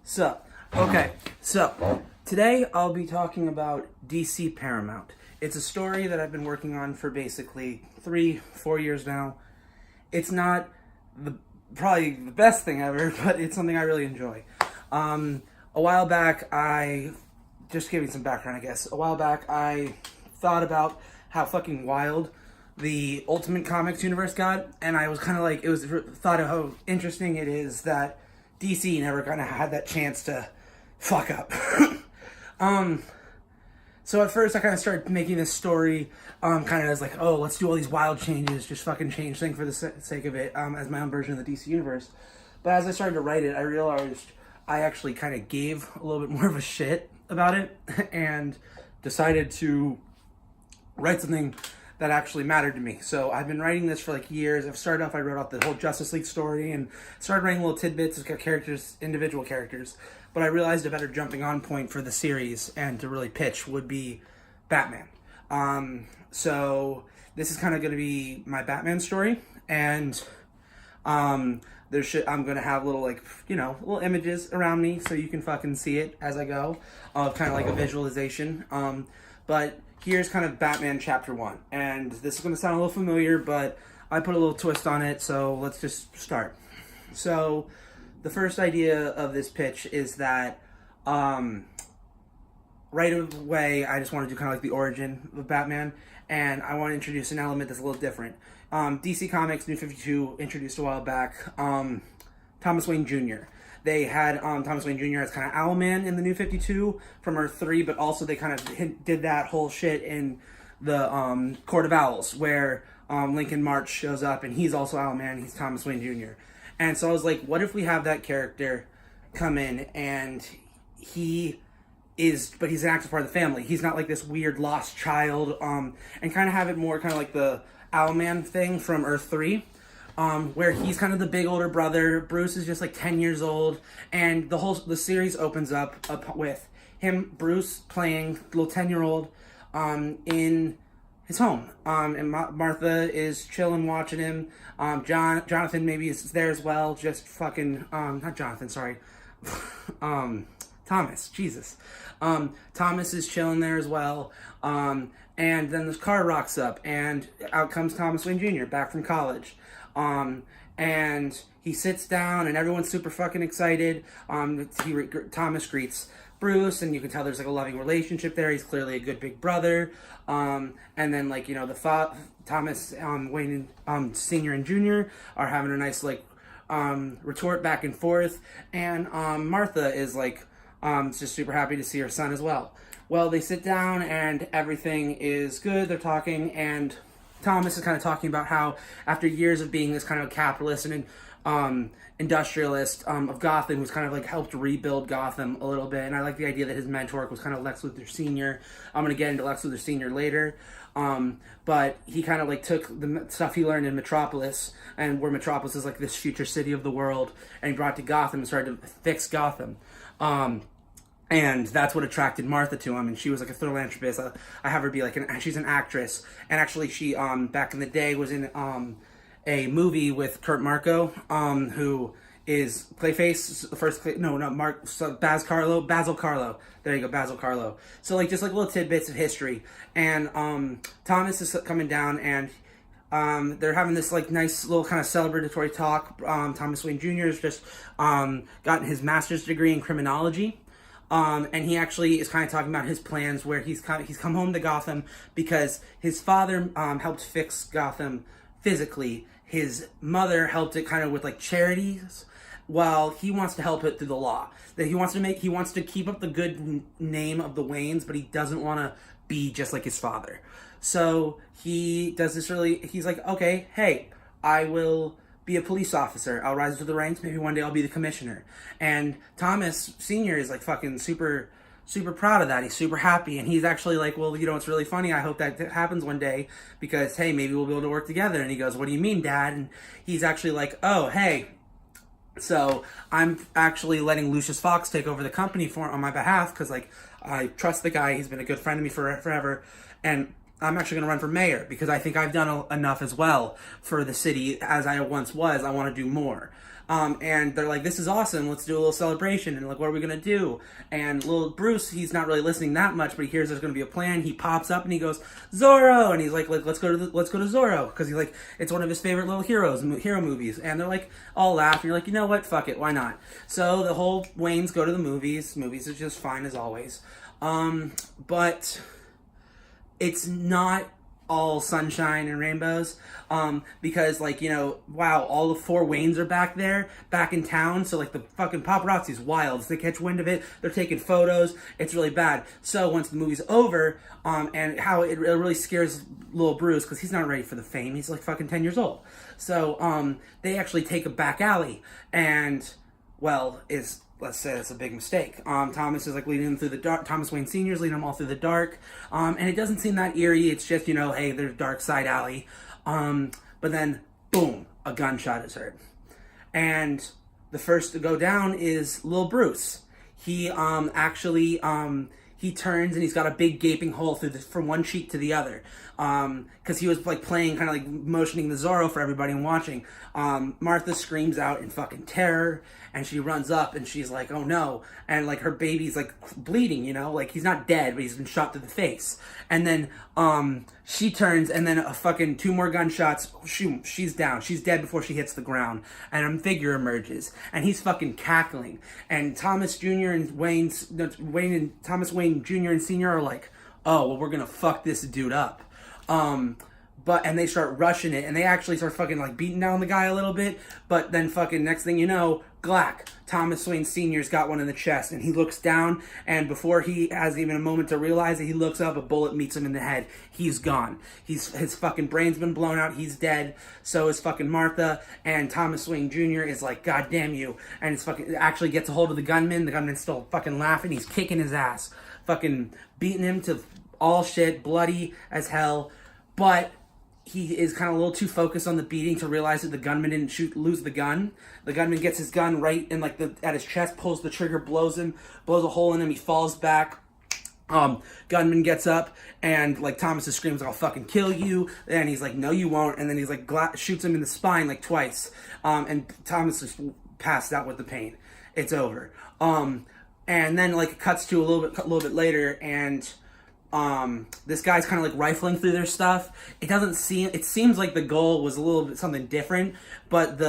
So today I'll be talking about DC Paramount. It's a story that I've been working on for basically 3-4 years now. It's not probably the best thing ever, but it's something I really enjoy. A while back, just giving some background, I guess. A while back, I thought about how fucking wild the Ultimate Comics universe got, and I was kind of like, thought of how interesting it is that DC never kind of had that chance to fuck up. So at first I kind of started making this story kind of as like, oh, let's do all these wild changes, just fucking change things for the sake of it, as my own version of the DC universe. But as I started to write it, I realized I actually kind of gave a little bit more of a shit about it and decided to write something that actually mattered to me. So I've been writing this for like years. I've started off, I wrote out the whole Justice League story and started writing little tidbits of characters, individual characters. But I realized a better jumping on point for the series and to really pitch would be Batman. So this is kind of going to be my Batman story, and I'm going to have little little images around me so you can fucking see it as I go, of kind of like a visualization. But here's kind of Batman Chapter 1, and this is going to sound a little familiar, but I put a little twist on it, so let's just start. So the first idea of this pitch is that right away I just want to do kind of like the origin of Batman, and I want to introduce an element that's a little different. DC Comics New 52 introduced a while back Thomas Wayne Jr. They had Thomas Wayne Jr. as kind of Owlman in the New 52 from Earth 3, but also they kind of did that whole shit in the Court of Owls, where Lincoln March shows up, and he's also Owlman, he's Thomas Wayne Jr. And so I was like, what if we have that character come in, and he's an active part of the family. He's not like this weird lost child, and kind of have it more kind of like the Owlman thing from Earth 3. Where he's kind of the big older brother. Bruce is just like 10 years old, and the series opens up with Bruce playing little 10-year-old in his home, and Martha is chilling watching him. Jonathan maybe is there as well, just fucking not Jonathan, sorry. Thomas, Jesus. Thomas is chilling there as well. And then this car rocks up, and out comes Thomas Wayne Jr. back from college. And he sits down, and everyone's super fucking excited. Thomas greets Bruce, and you can tell there's like a loving relationship there. He's clearly a good big brother. And then Thomas Wayne Senior and Junior are having a nice retort back and forth, and Martha is just super happy to see her son as well. Well, they sit down and everything is good. They're talking, and Thomas is kind of talking about how after years of being this kind of capitalist and industrialist of Gotham, who's kind of helped rebuild Gotham a little bit. And I like the idea that his mentor was kind of Lex Luthor Sr. I'm going to get into Lex Luthor Sr. later. But he kind of took the stuff he learned in Metropolis, and where Metropolis is this future city of the world, and he brought it to Gotham and started to fix Gotham. And that's what attracted Martha to him, and she was a philanthropist. I have her be she's an actress, and actually she back in the day was in a movie with Kurt Marco, who is Clayface, Basil Carlo. There you go, Basil Carlo. So just little tidbits of history, and Thomas is coming down, and they're having this nice little kind of celebratory talk. Thomas Wayne Jr. has just gotten his master's degree in criminology. And he actually is kind of talking about his plans, where he's come home to Gotham because his father helped fix Gotham physically. His mother helped it kind of with charities, while he wants to help it through the law. That he wants to keep up the good name of the Waynes, but he doesn't want to be just like his father. So he does this he's like, okay, hey, I will be a police officer. I'll rise to the ranks. Maybe one day I'll be the commissioner. And Thomas Sr. is fucking super, super proud of that. He's super happy. And he's actually well, it's really funny. I hope that happens one day because, hey, maybe we'll be able to work together. And he goes, what do you mean, Dad? And he's actually oh, hey, so I'm actually letting Lucius Fox take over the company on my behalf because I trust the guy. He's been a good friend to me forever. And I'm actually going to run for mayor because I think I've done enough as well for the city as I once was. I want to do more. And they're like, this is awesome. Let's do a little celebration. And like, what are we going to do? And little Bruce, he's not really listening that much, but he hears there's going to be a plan. He pops up and he goes, Zorro. And he's like let's go to Zorro. Cause he's like, it's one of his favorite little hero movies. And they're like, all laugh. And you're like, you know what? Fuck it. Why not? So the whole Waynes go to the movies. Movies are just fine as always. But it's not all sunshine and rainbows, because like, you know, wow, all the four Waynes are back in town, so like the fucking paparazzi's wild. They catch wind of it, they're taking photos, it's really bad. So once the movie's over, and how it really scares little Bruce, because he's not ready for the fame, he's like fucking 10 years old. So they actually take a back alley, and well, let's say that's a big mistake. Thomas is like leading them through the dark. Thomas Wayne Sr. is leading them all through the dark. And it doesn't seem that eerie. It's just, you know, hey, there's dark side alley. But then, boom, a gunshot is heard. And the first to go down is Lil Bruce. He he turns and he's got a big gaping hole from one cheek to the other. Because he was like playing, kind of like motioning the Zorro for everybody and watching. Martha screams out in fucking terror, and she runs up and she's like, oh no. And like her baby's like bleeding, you know, like he's not dead, but he's been shot to the face. And then she turns, and then a fucking 2 more gunshots, shoot, she's down. She's dead before she hits the ground. And a figure emerges, and he's fucking cackling. And Thomas Jr. and Thomas Wayne Jr. and Sr. are like, oh, well, we're gonna fuck this dude up. And they start rushing it, and they actually start fucking like beating down the guy a little bit, but then fucking next thing you know, glack, Thomas Wayne Sr.'s got one in the chest, and he looks down, and before he has even a moment to realize it, he looks up, a bullet meets him in the head. He's gone. His fucking brain's been blown out, he's dead, so is fucking Martha, and Thomas Wayne Jr. is like, God damn you, and it's fucking, actually gets a hold of the gunman's still fucking laughing, he's kicking his ass, fucking beating him to all shit, bloody as hell, but he is kind of a little too focused on the beating to realize that the gunman didn't lose the gun. The gunman gets his gun right in like at his chest, pulls the trigger, blows a hole in him. He falls back. Gunman gets up, and like Thomas screams, "I'll fucking kill you!" And he's like, "No, you won't." And then he's like shoots him in the spine like twice. And Thomas is passed out with the pain. It's over. And then like it cuts to a little bit later, and this guy's kind of like rifling through their stuff. It seems like the goal was a little bit something different, but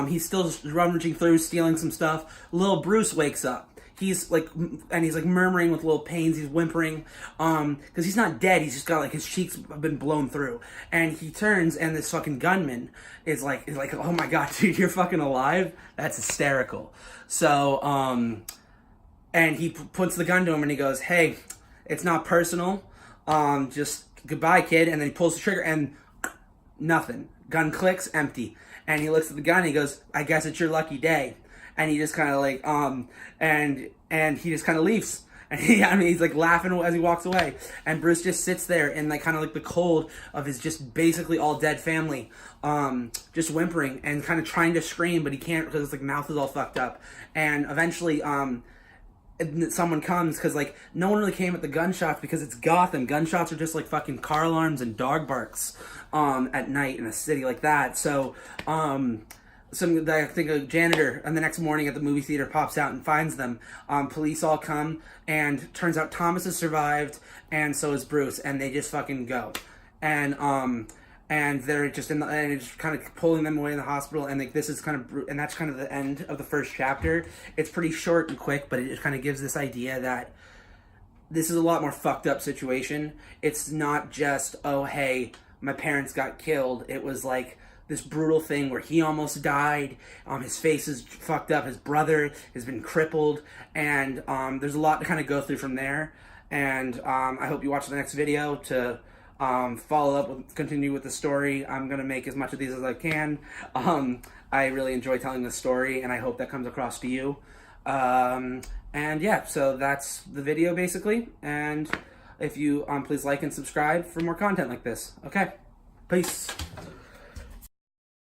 he's still rummaging through, stealing some stuff. Little Bruce wakes up. He's like murmuring with little pains. He's whimpering, because he's not dead. He's just got like his cheeks have been blown through. And he turns, and this fucking gunman is like, oh my god, dude, you're fucking alive? That's hysterical. So, and he puts the gun to him, and he goes, hey, it's not personal, just goodbye, kid. And then he pulls the trigger, and nothing. Gun clicks, empty. And he looks at the gun, and he goes, I guess it's your lucky day. And he just kind of like, and he just kind of leaves. And he's like laughing as he walks away. And Bruce just sits there in like kind of like the cold of his just basically all dead family, just whimpering and kind of trying to scream, but he can't because his like mouth is all fucked up. And eventually, someone comes, because like no one really came at the gunshots because it's Gotham. Gunshots are just like fucking car alarms and dog barks at night in a city like that. So I think a janitor on the next morning at the movie theater pops out and finds them. Police all come, and turns out Thomas has survived, and so is Bruce, and they just fucking go. And they're just and it's kind of pulling them away in the hospital, and like this is kind of, and that's kind of the end of the first chapter. It's pretty short and quick, but it just kind of gives this idea that this is a lot more fucked up situation. It's not just, oh hey, my parents got killed. It was like this brutal thing where he almost died. His face is fucked up. His brother has been crippled, and there's a lot to kind of go through from there. And I hope you watch the next video to follow up, continue with the story. I'm gonna make as much of these as I can. I really enjoy telling the story, and I hope that comes across to you. And yeah, so that's the video basically. And if you please like and subscribe for more content like this. Okay, peace.